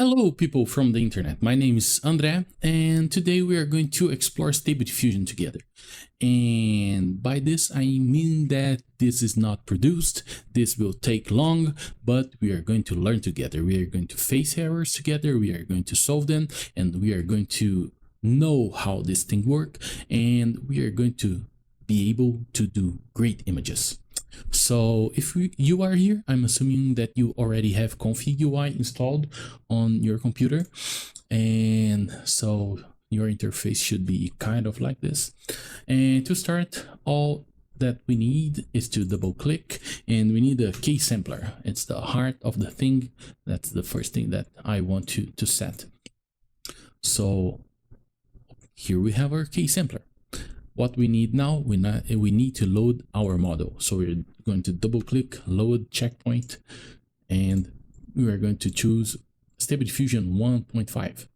Hello people from the internet, my name is André and today we are going to explore Stable Diffusion together. And by this I mean that this is not produced, this will take long, but we are going to learn together. We are going to face errors together, we are going to solve them, and we are going to know how this thing works, and we are going to be able to do great images. So if you are here, I'm assuming that you already have ComfyUI installed on your computer, and so your interface should be kind of like this. And to start, all that we need is to double click, and we need a case sampler. It's the heart of the thing. That's the first thing that I want to set. So here we have our case sampler. What we need now, we need to load our model. So we're going to double click, load checkpoint, and we are going to choose Stable Diffusion 1.5.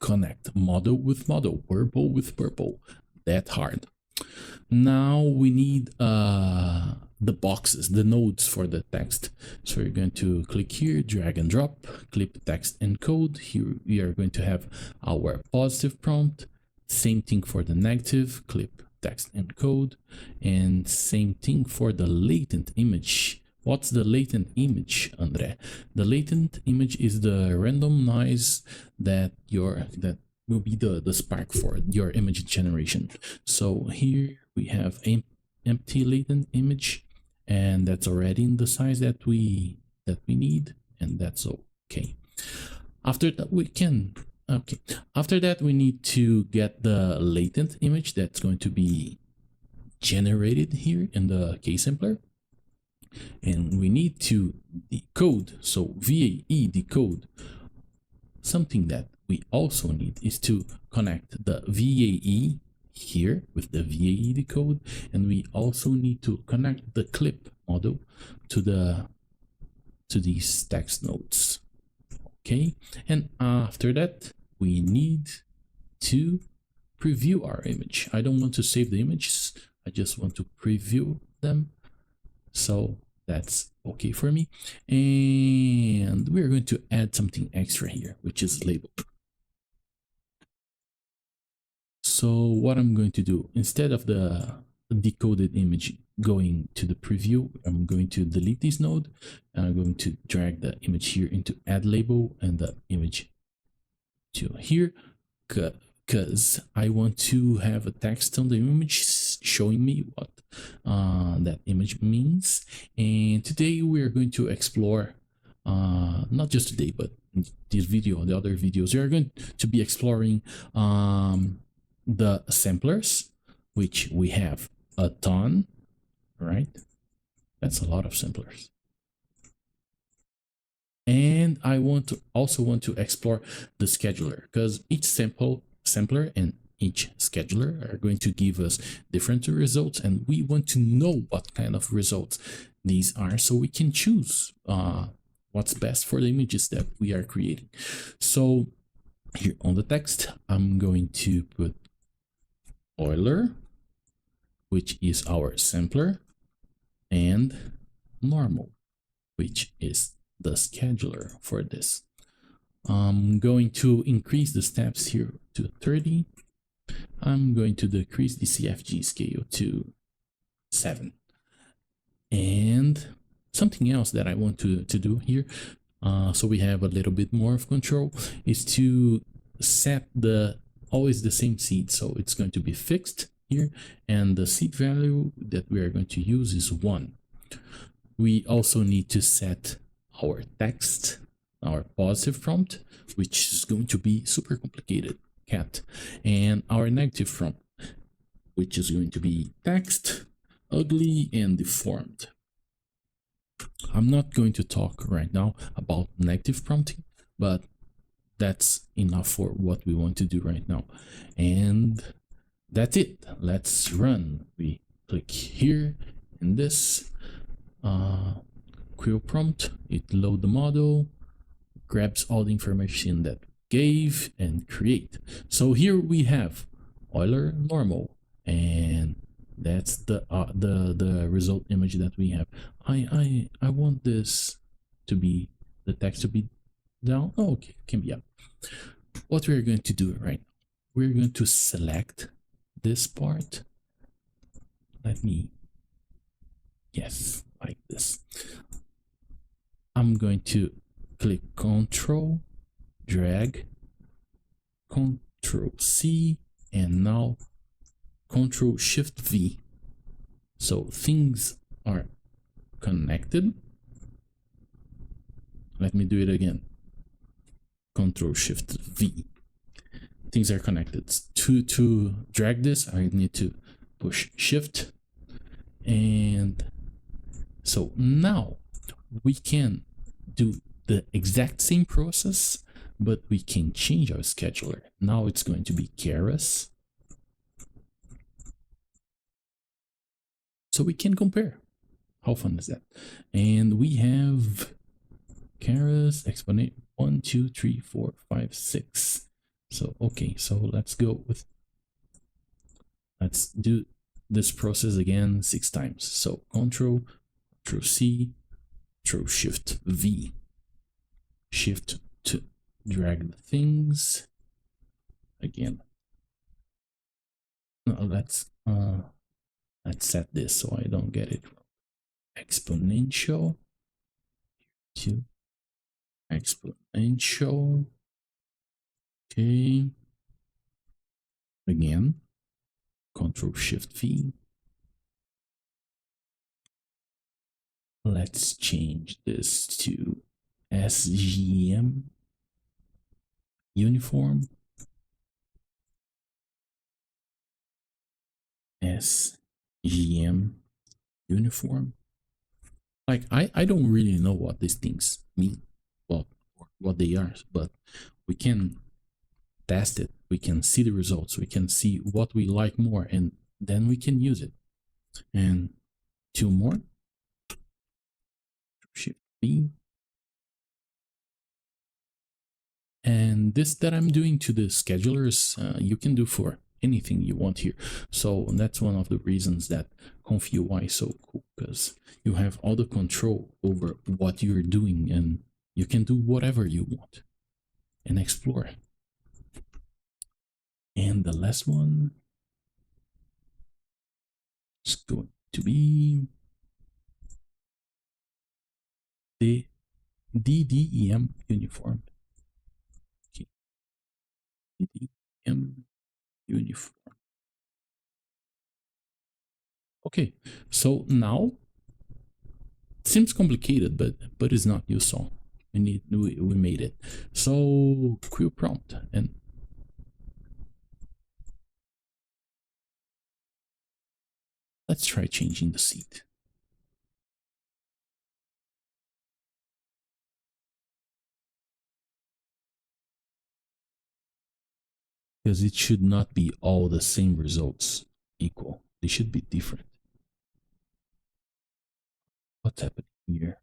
Connect model with model, purple with purple, that hard. Now we need the boxes, the nodes for the text. So we're going to click here, drag and drop, clip text encode. Here we are going to have our positive prompt. Same thing for the negative, clip text encode, and same thing for the latent image. What's the latent image, André? The latent image is the random noise that will be the spark for your image generation. So here we have empty latent image, and that's already in the size that we need, and that's okay. After that after that we need to get the latent image that's going to be generated here in the case sampler, and we need to decode. So VAE decode. Something that we also need is to connect the VAE here with the VAE decode, and we also need to connect the clip model to these text nodes. Okay, and after that we need to preview our image. I don't want to save the images, I just want to preview them. So that's okay for me. And we're going to add something extra here, which is label. So what I'm going to do, instead of the decoded image going to the preview, I'm going to delete this node, and I'm going to drag the image here into add label and the image to here, because I want to have a text on the image showing me what that image means. And today we're going to explore, not just today, but in this video and the other videos, we are going to be exploring the samplers, which we have a ton, right? That's a lot of samplers. And I also want to explore the scheduler, because each sampler and each scheduler are going to give us different results, and we want to know what kind of results these are so we can choose what's best for the images that we are creating. So here on the text, I'm going to put Euler, which is our sampler, and normal, which is the scheduler for this. I'm going to increase the steps here to 30. I'm going to decrease the CFG scale to 7. And something else that I want to do here, so we have a little bit more of control, is to set always the same seed. So it's going to be fixed here, and the seed value that we are going to use is 1. We also need to set our text, our positive prompt, which is going to be super complicated, cat, and our negative prompt, which is going to be text, ugly, and deformed. I'm not going to talk right now about negative prompting, but that's enough for what we want to do right now. And that's it. Let's run. We click here in this query prompt, it load the model, grabs all the information that gave, and create. So here we have Euler normal, and that's the result image that we have. I want this to be, the text to be down. Oh, okay, can be up. What we're going to do right now, we're going to select this part. Let me, yes, like this. I'm going to click Control, drag, Control C, and now Control Shift V. So things are connected. Let me do it again. Control Shift V. Things are connected. To drag this, I need to push Shift. And so now we can do the exact same process, but we can change our scheduler. Now it's going to be Keras. So we can compare. How fun is that? And we have Keras, exponent 1, 2, 3, 4, 5, 6. So, okay, so let's do this process again 6 times. So Control C, Control Shift V. Shift to drag the things again. No, let's set this so I don't get it wrong. Exponential to exponential. Okay. Again, Control Shift V. Let's change this to SGM uniform. SGM uniform. Like I don't really know what these things mean, well, what they are, but we can test it. We can see the results. We can see what we like more, and then we can use it. And 2 more. Shift B. And this that I'm doing to the schedulers, you can do for anything you want here. So that's one of the reasons that ComfyUI is so cool, because you have all the control over what you're doing, and you can do whatever you want and explore. And the last one is going to be the DDEM uniform. Okay. DDEM uniform. Okay, so now it seems complicated, but it's not. You saw we made it. So quill prompt, and let's try changing the seed. Because it should not be all the same results equal. They should be different. What's happening here?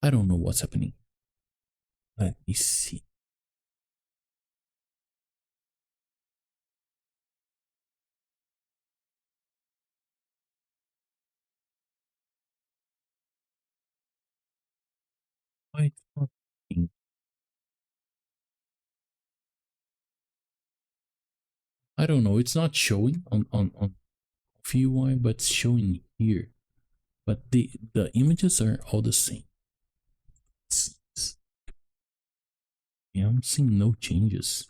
I don't know what's happening. Let me see. Why it's not working? I don't know. It's not showing on ComfyUI, but it's showing here. But the images are all the same. Yeah, I'm seeing no changes.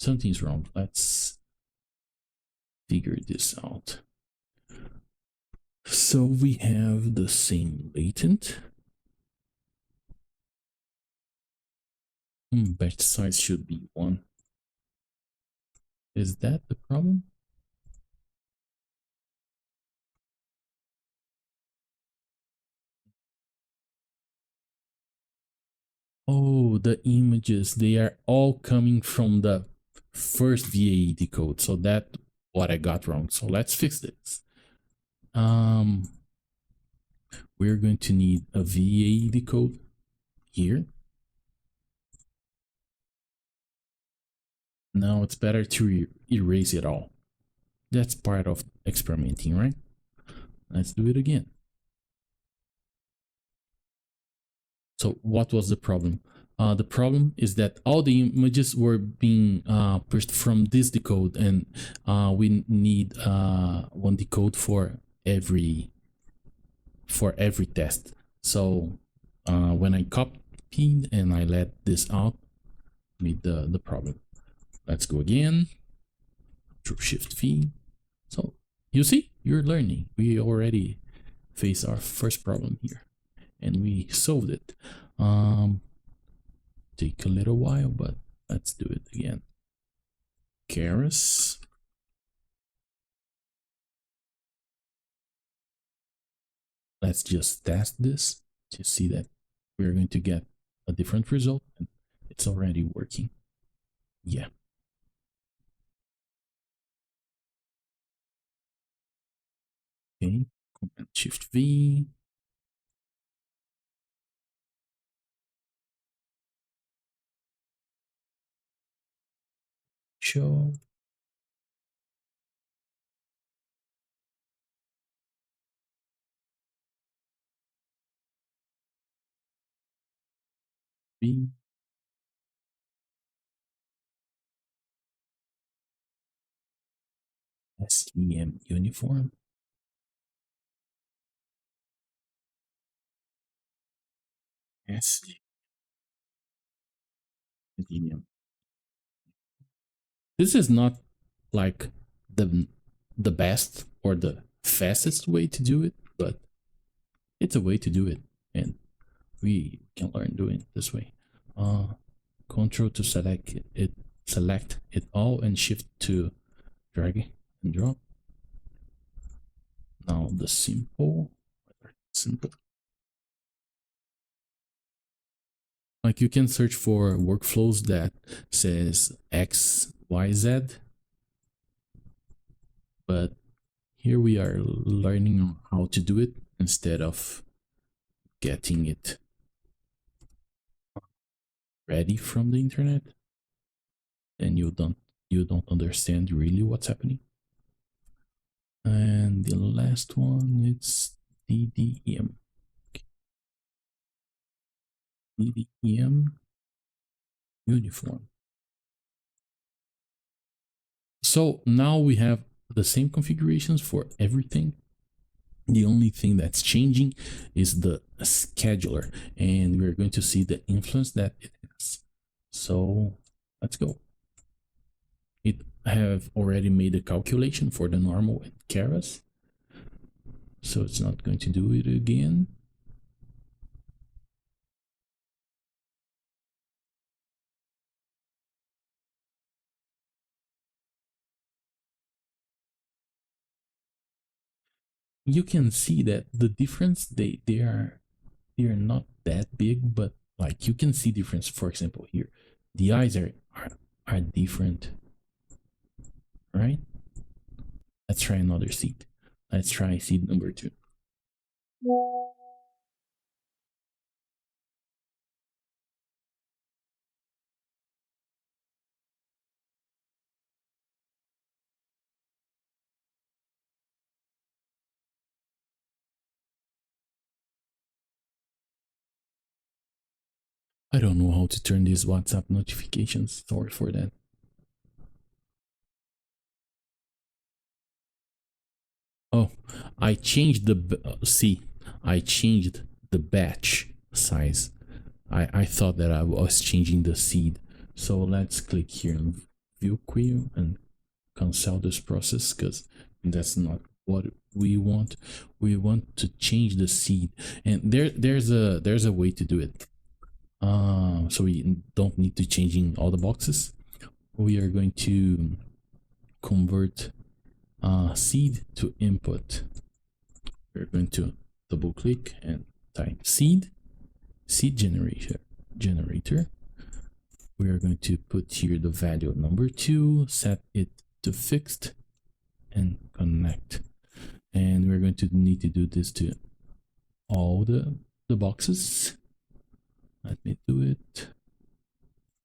Something's wrong. Let's figure this out. So we have the same latent. Batch size should be 1. Is that the problem? Oh, the images, they are all coming from the first VAE decode. So that's what I got wrong. So let's fix this. We're going to need a VAE decode here. Now it's better to erase it all. That's part of experimenting, right? Let's do it again. So what was the problem? The problem is that all the images were being pushed from this decode, and we need one decode for every test. So when I copied and I let this out, made the problem. Let's go again. Control Shift V. So you see, you're learning. We already faced our first problem here, and we solved it. Take a little while, but let's do it again. Keras. Let's just test this to see that we're going to get a different result, and it's already working. Yeah. Okay, Command Shift V. Show. V. SEM uniform. SEM. This is not like the best or the fastest way to do it, but it's a way to do it, and we can learn doing it this way. Control to select it all, and Shift to drag and drop. Now the simple. Like you can search for workflows that says X, Y, Z, but here we are learning how to do it instead of getting it ready from the internet, and you don't understand really what's happening. And the last one, it's DDEM. DDEM uniform. So now we have the same configurations for everything. The only thing that's changing is the scheduler, and we're going to see the influence that it has. So let's go. It have already made a calculation for the normal and Keras, so it's not going to do it again. You can see that the difference, they are not that big, but like you can see difference. For example, here the eyes are different, right? Let's try another seed. Let's try seed number 2. I don't know how to turn these WhatsApp notifications. Sorry for that. Oh, I changed I changed the batch size. I thought that I was changing the seed. So let's click here on view queue and cancel this process, because that's not what we want. We want to change the seed, and there's a way to do it. So we don't need to changing all the boxes. We are going to convert seed to input. We're going to double click and type seed generator. We are going to put here the value number 2, set it to fixed, and connect. And we're going to need to do this to all the boxes. Let me do it.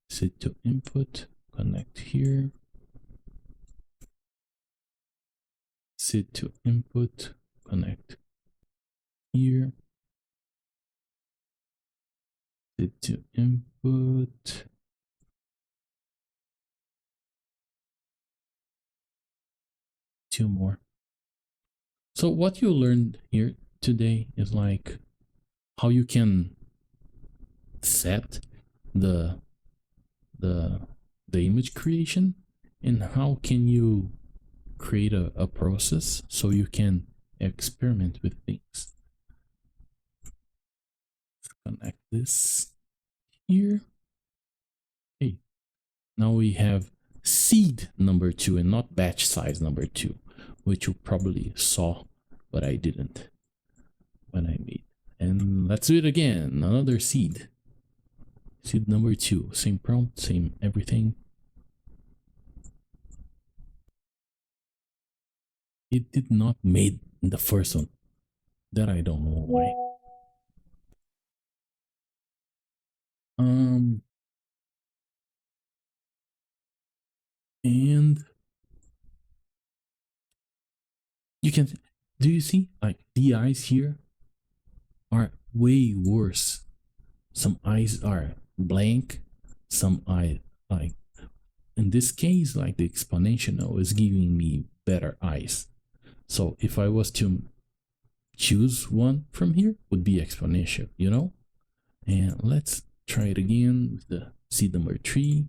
Set to input, connect here. Seed to input, connect here. Seed to input. Two more. So what you learned here today is like how you can set the image creation, and how can you create a process so you can experiment with things. Connect this here. Okay, now we have seed number 2 and not batch size number 2, which you probably saw, but I didn't when I made. And let's do it again. Another seed. Seed number 2, same prompt, same everything. It did not made in the first one. That I don't know why. And you can, do you see like the eyes here are way worse? Some eyes are blank, some eye, like in this case, like the exponential is giving me better eyes. So if I was to choose one from here, would be exponential, you know? And let's try it again with the seed number 3.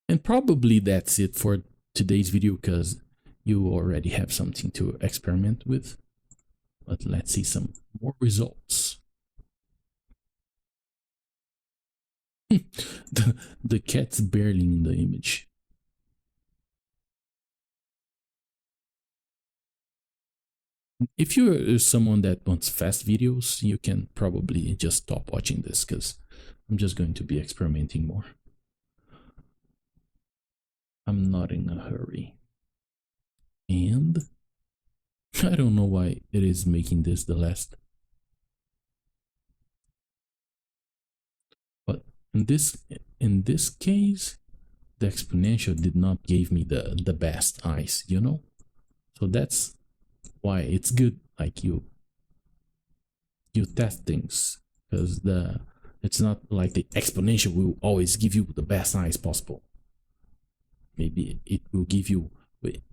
And probably that's it for today's video, because you already have something to experiment with. But let's see some more results. the cat's barely in the image. If you're someone that wants fast videos, you can probably just stop watching this, because I'm just going to be experimenting more. I'm not in a hurry. And I don't know why it is making this the last. But in this case, the exponential did not give me the best eyes, you know? So that's why it's good, like you test things, because it's not like the exponential will always give you the best eyes possible. Maybe it will give you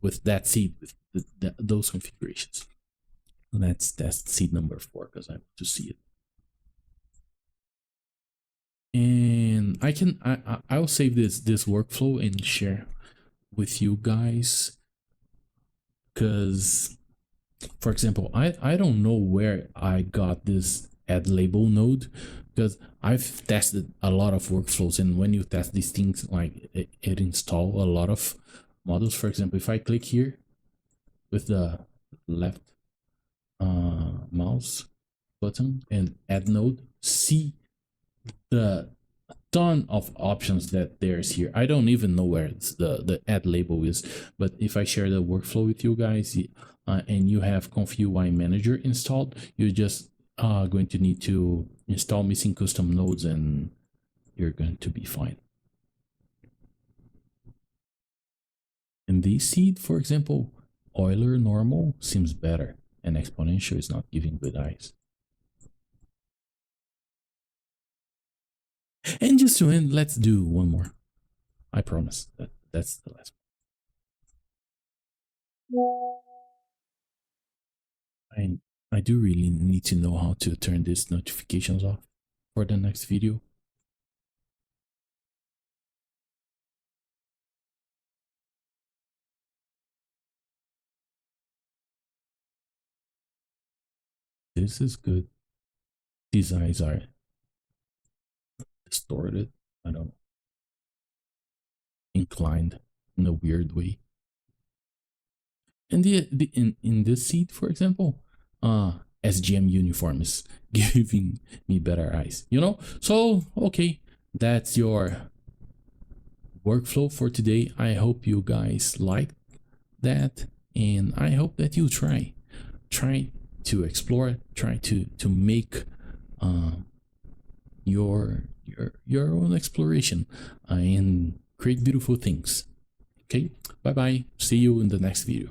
with that seed, with those configurations. Let's test seed number 4, because I want to see it. And I'll save this workflow and share with you guys, because for example, I don't know where I got this add label node, because I've tested a lot of workflows, and when you test these things, like it install a lot of models. For example, if I click here with the left mouse button and add node, see the ton of options that there's here. I don't even know where the add label is, but if I share the workflow with you guys, and you have ComfyUI manager installed, you just going to need to install missing custom nodes, and you're going to be fine. In this seed, for example, Euler normal seems better, and exponential is not giving good eyes. And just to end, let's do one more. I promise that's the last one. I do really need to know how to turn these notifications off for the next video. This is good. These eyes are distorted. I don't know. Inclined in a weird way. And in this seed, for example, SGM uniform is giving me better eyes, you know? So, okay, that's your workflow for today. I hope you guys liked that, and I hope that you try to explore, try to make your own exploration and create beautiful things. Okay, bye bye. See you in the next video.